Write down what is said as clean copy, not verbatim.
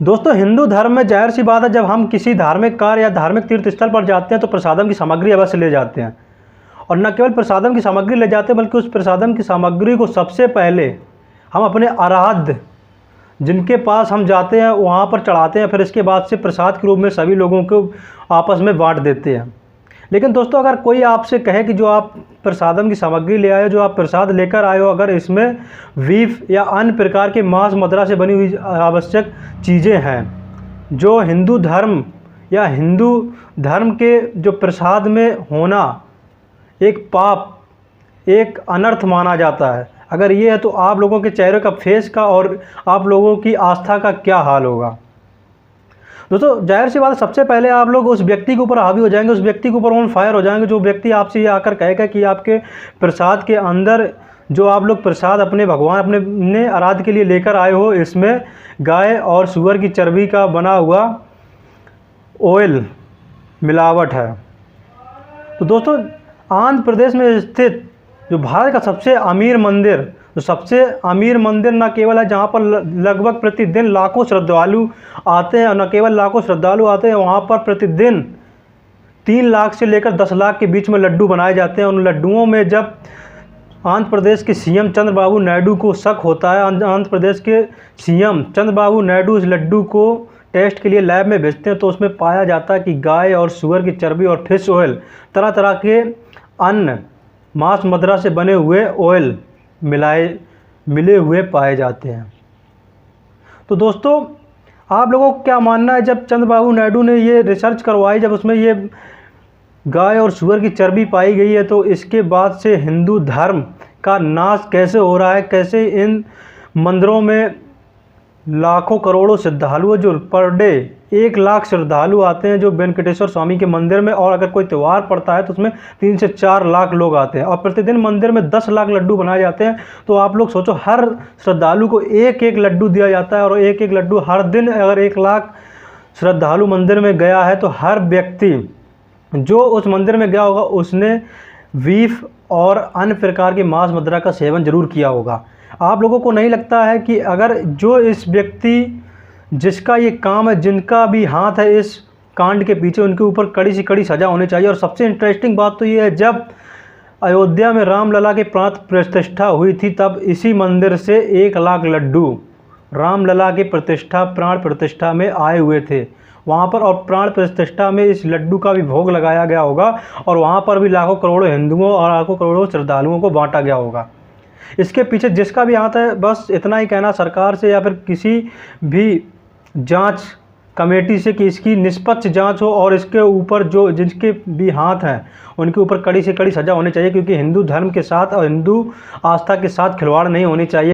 दोस्तों, हिंदू धर्म में ज़ाहिर सी बात है, जब हम किसी धार्मिक कार्य या धार्मिक तीर्थ स्थल पर जाते हैं तो प्रसादम की सामग्री अवश्य ले जाते हैं। और न केवल प्रसादम की सामग्री ले जाते हैं, बल्कि उस प्रसादम की सामग्री को सबसे पहले हम अपने आराध्य जिनके पास हम जाते हैं वहाँ पर चढ़ाते हैं। फिर इसके बाद से प्रसाद के रूप में सभी लोगों को आपस में बांट देते हैं। लेकिन दोस्तों, अगर कोई आपसे कहे कि जो आप प्रसादम की सामग्री ले आए हो, जो आप प्रसाद लेकर आए हो, अगर इसमें बीफ या अन्य प्रकार के मांस मदिरा से बनी हुई आवश्यक चीज़ें हैं जो हिंदू धर्म या हिंदू धर्म के जो प्रसाद में होना एक पाप, एक अनर्थ माना जाता है, अगर ये है तो आप लोगों के चेहरे का फेस का और आप लोगों की आस्था का क्या हाल होगा। दोस्तों, जाहिर सी बात है, सबसे पहले आप लोग उस व्यक्ति के ऊपर हावी हो जाएंगे, उस व्यक्ति के ऊपर ऑन फायर हो जाएंगे जो व्यक्ति आपसे ये आकर कहेगा कि आपके प्रसाद के अंदर जो आप लोग प्रसाद अपने भगवान अपने आराध्य के लिए लेकर आए हो, इसमें गाय और सूअर की चर्बी का बना हुआ ऑयल मिलावट है। तो दोस्तों, आंध्र प्रदेश में स्थित जो भारत का सबसे अमीर मंदिर, तो सबसे अमीर मंदिर न केवल है जहाँ पर लगभग प्रतिदिन लाखों श्रद्धालु आते हैं, और न केवल लाखों श्रद्धालु आते हैं, वहाँ पर प्रतिदिन 3 लाख से लेकर 10 लाख के बीच में लड्डू बनाए जाते हैं। उन लड्डुओं में जब आंध्र प्रदेश के सीएम चंद्रबाबू नायडू को शक होता है, आंध्र प्रदेश के सीएम चंद्रबाबू नायडू इस लड्डू को टेस्ट के लिए लैब में भेजते हैं, तो उसमें पाया जाता है कि गाय और सूअर की चर्बी और फिश ऑयल, तरह तरह के अन्य मांस मदिरा से बने हुए ऑयल मिले हुए पाए जाते हैं। तो दोस्तों, आप लोगों को क्या मानना है, जब चंद्रबाबू नायडू ने ये रिसर्च करवाई, जब उसमें ये गाय और सूअर की चर्बी पाई गई है, तो इसके बाद से हिंदू धर्म का नाश कैसे हो रहा है, कैसे इन मंदिरों में लाखों करोड़ों श्रद्धालु, जो पर डे 1 लाख श्रद्धालु आते हैं जो वेंकटेश्वर स्वामी के मंदिर में, और अगर कोई त्यौहार पड़ता है तो उसमें 3 से 4 लाख लोग आते हैं, और प्रतिदिन मंदिर में 10 लाख लड्डू बनाए जाते हैं। तो आप लोग सोचो, हर श्रद्धालु को एक एक लड्डू दिया जाता है, और एक एक लड्डू हर दिन, अगर 1 लाख श्रद्धालु मंदिर में गया है तो हर व्यक्ति जो उस मंदिर में गया होगा उसने बीफ और अन्य प्रकार के मांस मदिरा का सेवन जरूर किया होगा। आप लोगों को नहीं लगता है कि अगर जो इस व्यक्ति जिसका ये काम है, जिनका भी हाथ है इस कांड के पीछे, उनके ऊपर कड़ी से कड़ी सज़ा होनी चाहिए। और सबसे इंटरेस्टिंग बात तो ये है, जब अयोध्या में रामलला की प्राण प्रतिष्ठा हुई थी, तब इसी मंदिर से 1 लाख लड्डू रामलला की प्राण प्रतिष्ठा में आए हुए थे वहाँ पर, और प्राण प्रतिष्ठा में इस लड्डू का भी भोग लगाया गया होगा, और वहाँ पर भी लाखों करोड़ों हिंदुओं और लाखों करोड़ों श्रद्धालुओं को बांटा गया होगा। इसके पीछे जिसका भी हाथ है, बस इतना ही कहना सरकार से या फिर किसी भी जांच कमेटी से कि इसकी निष्पक्ष जांच हो, और इसके ऊपर जो जिनके भी हाथ हैं उनके ऊपर कड़ी से कड़ी सज़ा होनी चाहिए, क्योंकि हिंदू धर्म के साथ और हिंदू आस्था के साथ खिलवाड़ नहीं होनी चाहिए।